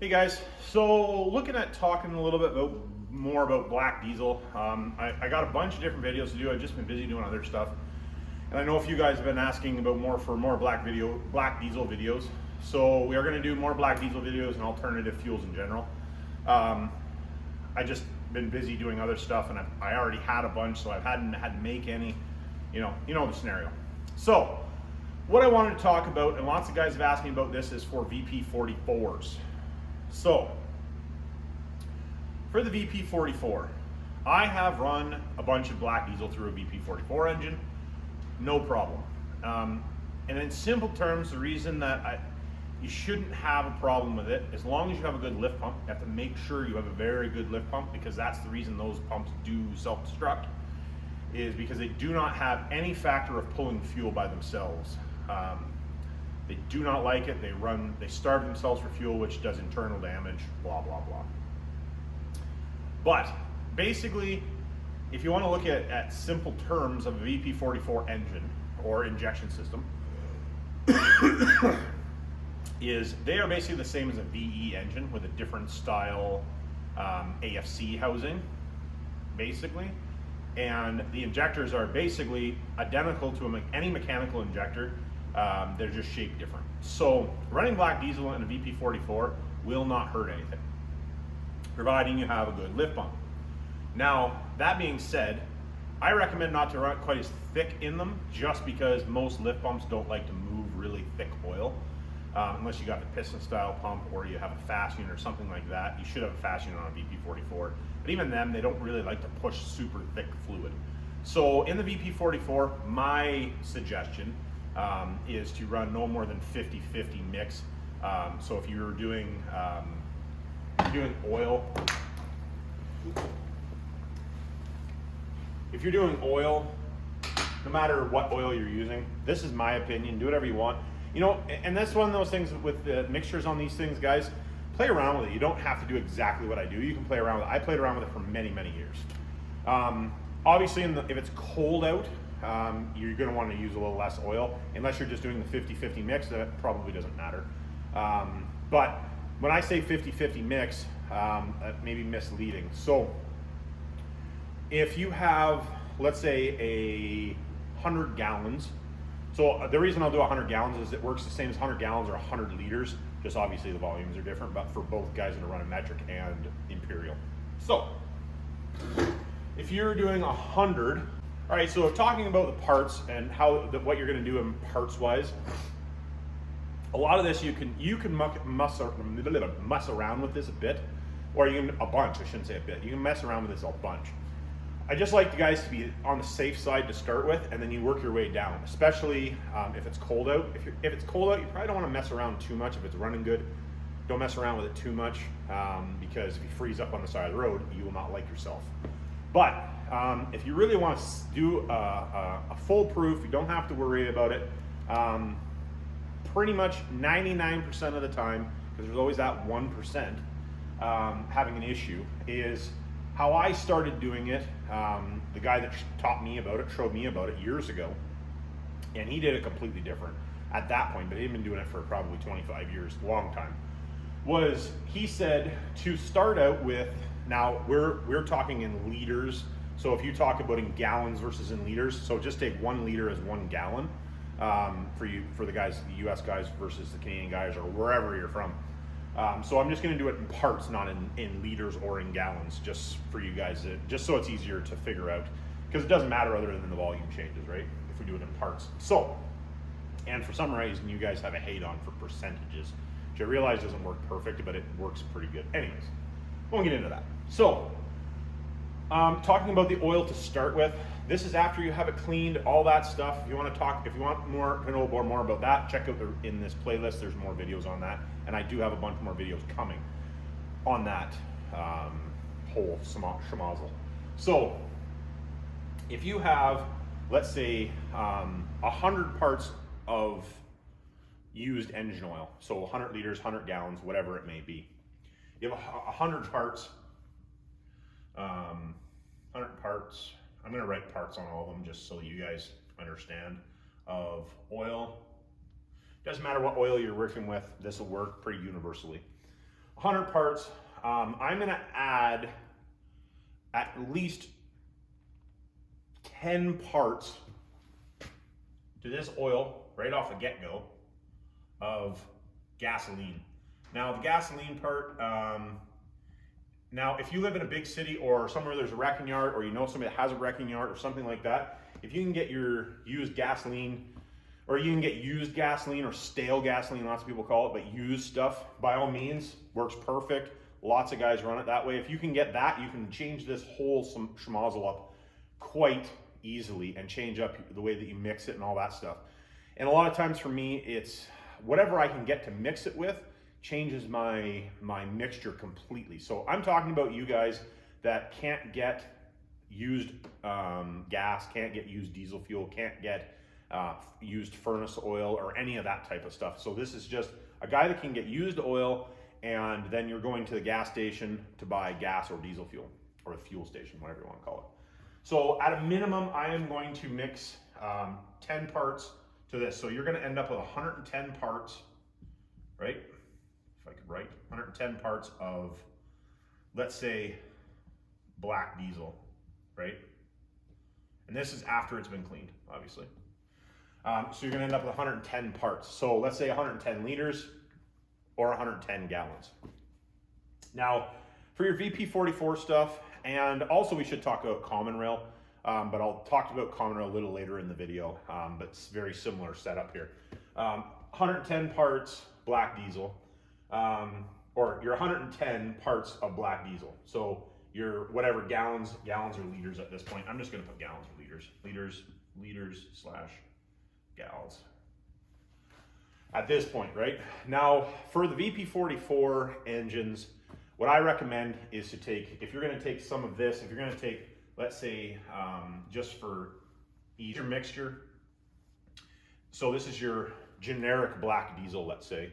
Hey guys, so looking at talking a little bit more about black diesel. I got a bunch of different videos to do. I've just been busy doing other stuff, and I know a few guys have been asking about more black diesel videos. So we are going to do more black diesel videos and alternative fuels in general. I just been busy doing other stuff, and I already had a bunch, so I hadn't had to make any. You know the scenario. So what I wanted to talk about, and lots of guys have asked me about this, is for VP44s. So, for the VP44, I have run a bunch of black diesel through a VP44 engine, no problem. And in simple terms, the reason that you shouldn't have a problem with it, as long as you have a good lift pump, you have to make sure you have a very good lift pump, because that's the reason those pumps do self-destruct, is because they do not have any factor of pulling fuel by themselves. They do not like it. They starve themselves for fuel, which does internal damage, blah, blah, blah. But basically, if you want to look at simple terms of a VP44 engine or injection system, is they are basically the same as a VE engine with a different style AFC housing, basically. And the injectors are basically identical to any mechanical injector. They're just shaped different. So running black diesel in a VP44 will not hurt anything, providing you have a good lift pump. Now, that being said, I recommend not to run it quite as thick in them, just because most lift pumps don't like to move really thick oil. Unless you got the piston style pump or you have a fast unit or something like that. You should have a fast unit on a VP44. But even them, they don't really like to push super thick fluid. So in the VP44, my suggestion is to run no more than 50-50 mix. So if you're doing oil, no matter what oil you're using, this is my opinion, do whatever you want. You know, and that's one of those things with the mixtures on these things, guys. Play around with it. You don't have to do exactly what I do. You can play around with it. I played around with it for many, many years. Obviously, if it's cold out, you're going to want to use a little less oil. Unless you're just doing the 50-50 mix, that probably doesn't matter. But when I say 50-50 mix, that may be misleading. So if you have, let's say, 100 gallons, so the reason I'll do 100 gallons is it works the same as 100 gallons or 100 liters, just obviously the volumes are different, but for both guys that are running metric and imperial. So if you're doing 100, all right, so talking about the parts and what you're gonna do in parts wise, a lot of this you can muss around with this a bit, or you can, a bunch, I shouldn't say a bit, you can mess around with this a bunch. I just like you guys to be on the safe side to start with, and then you work your way down, especially if it's cold out. If it's cold out, you probably don't want to mess around too much. If it's running good, don't mess around with it too much, because if you freeze up on the side of the road, you will not like yourself. But if you really want to do a foolproof, you don't have to worry about it. Pretty much 99% of the time, because there's always that 1% having an issue, is how I started doing it. The guy that taught me about it, showed me about it years ago, and he did it completely different at that point, but he'd been doing it for probably 25 years, long time. Was he said to start out with, now we're talking in liters, so if you talk about in gallons versus in liters, so just take 1 liter as 1 gallon for the guys, the US guys versus the Canadian guys, or wherever you're from. So I'm just going to do it in parts, not in liters or in gallons, just for you guys, just so it's easier to figure out, because it doesn't matter other than the volume changes, right? If we do it in parts. So, and for some reason, you guys have a hate on for percentages, which I realize doesn't work perfect, but it works pretty good. Anyways, won't get into that. So, talking about the oil to start with, this is after you have it cleaned, all that stuff. If you want to know more about that, check out in this playlist. There's more videos on that, and I do have a bunch more videos coming on that whole schmozzle. So if you have, let's say, 100 parts of used engine oil, so 100 liters, 100 gallons, whatever it may be. You have 100 parts. 100 parts. I'm going to write parts on all of them just so you guys understand, of oil. Doesn't matter what oil you're working with, this will work pretty universally. 100 parts. I'm gonna add at least 10 parts to this oil right off the get-go of gasoline. Now the gasoline part, now if you live in a big city or somewhere there's a wrecking yard, or you know somebody that has a wrecking yard or something like that, if you can get your used gasoline, or you can get used gasoline or stale gasoline, lots of people call it, but used stuff, by all means, works perfect. Lots of guys run it that way. If you can get that, you can change this whole schmozzle up quite easily and change up the way that you mix it and all that stuff. And a lot of times for me, it's whatever I can get to mix it with changes my mixture completely. So I'm talking about you guys that can't get used gas, can't get used diesel fuel, can't get used furnace oil or any of that type of stuff. So this is just a guy that can get used oil, and then you're going to the gas station to buy gas or diesel fuel, or a fuel station, whatever you want to call it. So at a minimum, I am going to mix 10 parts to this. So you're going to end up with 110 parts, right? If I could write 110 parts of, let's say, black diesel, right? And this is after it's been cleaned, obviously. So you're going to end up with 110 parts. So let's say 110 liters or 110 gallons. Now, for your VP44 stuff, and also we should talk about common rail, but I'll talk about common rail a little later in the video, but it's very similar setup here. 110 parts black diesel, or your 110 parts of black diesel. So your whatever gallons or liters at this point. I'm just going to put gallons or liters / gallons. At this point, right? Now, for the VP44 engines, what I recommend is to take, if you're gonna take some of this, if you're gonna take, let's say, just for easier mixture, so this is your generic black diesel, let's say.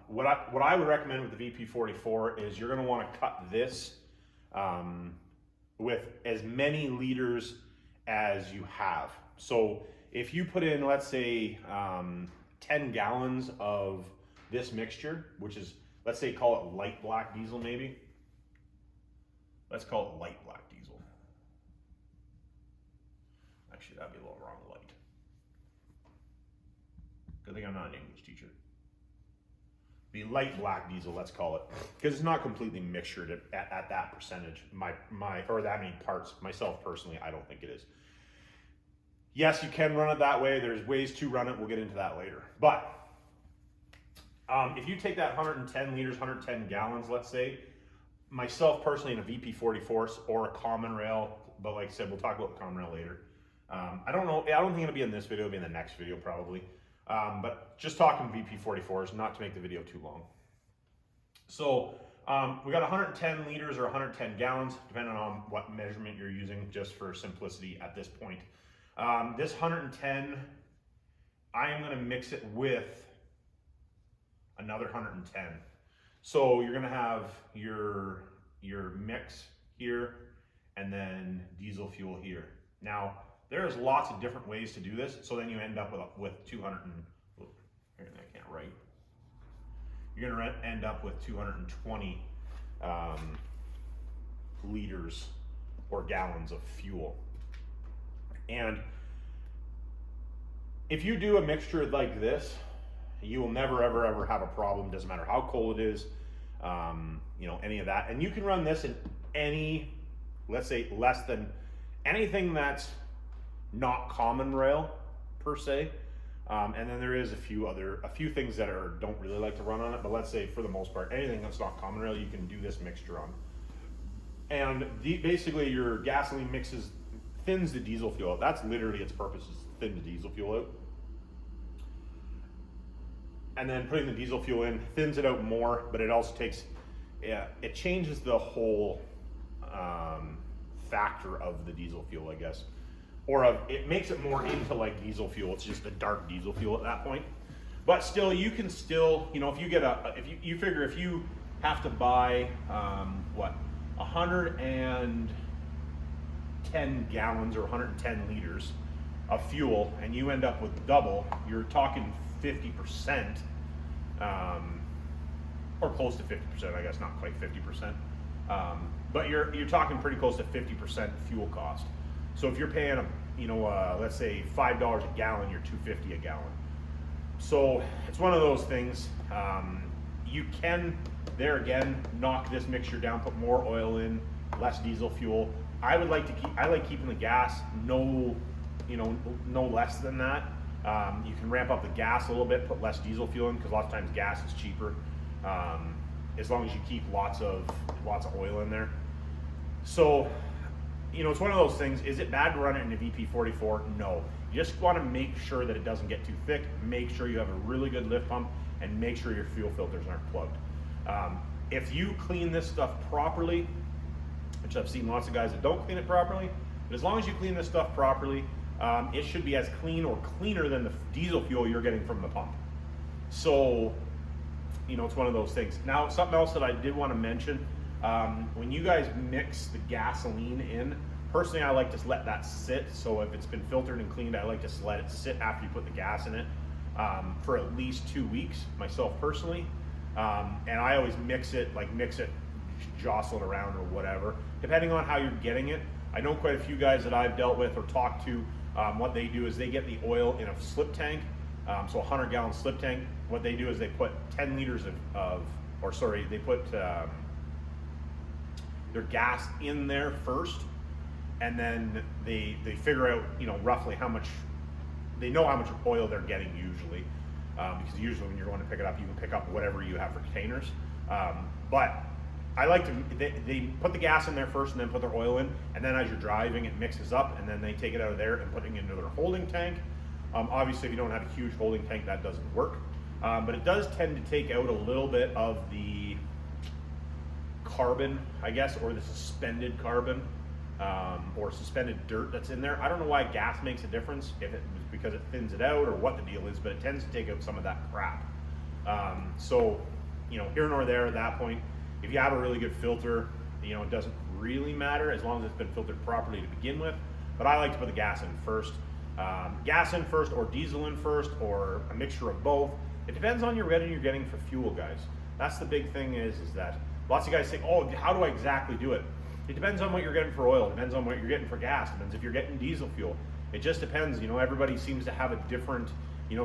What I would recommend with the VP44 is you're gonna wanna cut this with as many liters as you have. So if you put in, let's say, 10 gallons of this mixture, which is, let's say, call it light black diesel maybe. Let's call it light black diesel. Actually, that'd be a little wrong, light. Good thing I'm not an English teacher. Be light black diesel, let's call it, because it's not completely mixtured at that percentage, or that many parts. Myself personally, I don't think it is. Yes, you can run it that way. There's ways to run it. We'll get into that later. But if you take that 110 liters, 110 gallons, let's say, myself personally in a VP44 or a common rail, but like I said, we'll talk about the common rail later. I don't know. I don't think it'll be in this video. It'll be in the next video probably. But just talking VP44s, not to make the video too long. So we got 110 liters or 110 gallons, depending on what measurement you're using, just for simplicity at this point. This 110, I am going to mix it with another 110. So you're going to have your mix here and then diesel fuel here. Now, there's lots of different ways to do this. So then you end up with 200 and, I can't write. You're going to end up with 220 liters or gallons of fuel. And if you do a mixture like this, you will never, ever, ever have a problem. Doesn't matter how cold it is, you know, any of that. And you can run this in any, let's say, less than anything that's not common rail per se. And then there is a few things that don't really like to run on it. But let's say for the most part, anything that's not common rail, you can do this mixture on. And basically your gasoline thins the diesel fuel out. That's literally its purpose, is thin the diesel fuel out. And then putting the diesel fuel in thins it out more, but it also it changes the whole factor of the diesel fuel, I guess. Or it makes it more into like diesel fuel. It's just a dark diesel fuel at that point. But still, you can still, you know, if you get if you figure if you have to buy, 110 gallons or 110 liters of fuel and you end up with double, you're talking 50%, or close to 50%, I guess, not quite 50%. But you're talking pretty close to 50% fuel cost. So if you're paying, let's say $5 a gallon, you're $2.50 a gallon. So it's one of those things. You can, there again, knock this mixture down, put more oil in, less diesel fuel. I like keeping the gas no less than that. You can ramp up the gas a little bit, put less diesel fuel in, because a lot of times gas is cheaper. As long as you keep lots of oil in there. So, it's one of those things. Is it bad to run it in a VP44? No. You just want to make sure that it doesn't get too thick. Make sure you have a really good lift pump, and make sure your fuel filters aren't plugged. If you clean this stuff properly, which I've seen lots of guys that don't clean it properly, but as long as you clean this stuff properly, it should be as clean or cleaner than the diesel fuel you're getting from the pump. So, it's one of those things. Now, something else that I did want to mention, when you guys mix the gasoline in, personally, I like to let that sit. So if it's been filtered and cleaned, I like to let it sit after you put the gas in it for at least 2 weeks, myself personally. And I always mix it, jostle it around or whatever, depending on how you're getting it. I know quite a few guys that I've dealt with or talked to, what they do is they get the oil in a slip tank, so a 100-gallon slip tank. What they do is they put 10 liters they put their gas in there first, and then they figure out, roughly how much, they know how much oil they're getting usually, because usually when you're going to pick it up, you can pick up whatever you have for containers. But I like to, they put the gas in there first and then put their oil in, and then as you're driving, it mixes up, and then they take it out of there and put it into their holding tank. Obviously, if you don't have a huge holding tank, that doesn't work. But it does tend to take out a little bit of the carbon, I guess, or the suspended carbon, or suspended dirt that's in there. I don't know why gas makes a difference, if it's because it thins it out or what the deal is, but it tends to take out some of that crap. So, here nor there at that point. If you have a really good filter, it doesn't really matter as long as it's been filtered properly to begin with. But I like to put the gas in first. Gas in first, or diesel in first, or a mixture of both. It depends on your rating you're getting for fuel, guys. That's the big thing is that lots of guys say, oh, how do I exactly do it? It depends on what you're getting for oil. It depends on what you're getting for gas. It depends if you're getting diesel fuel. It just depends. Everybody seems to have a different,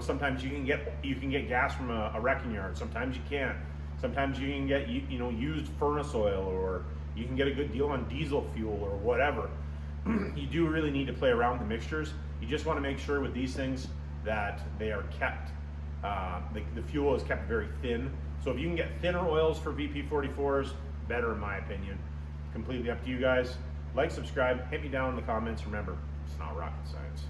sometimes you can get gas from a wrecking yard. Sometimes you can't. Sometimes you can get, used furnace oil, or you can get a good deal on diesel fuel or whatever. You do really need to play around with the mixtures. You just want to make sure with these things that they are kept, the fuel is kept very thin. So if you can get thinner oils for VP44s, better in my opinion. Completely up to you guys. Like, subscribe, hit me down in the comments. Remember, it's not rocket science.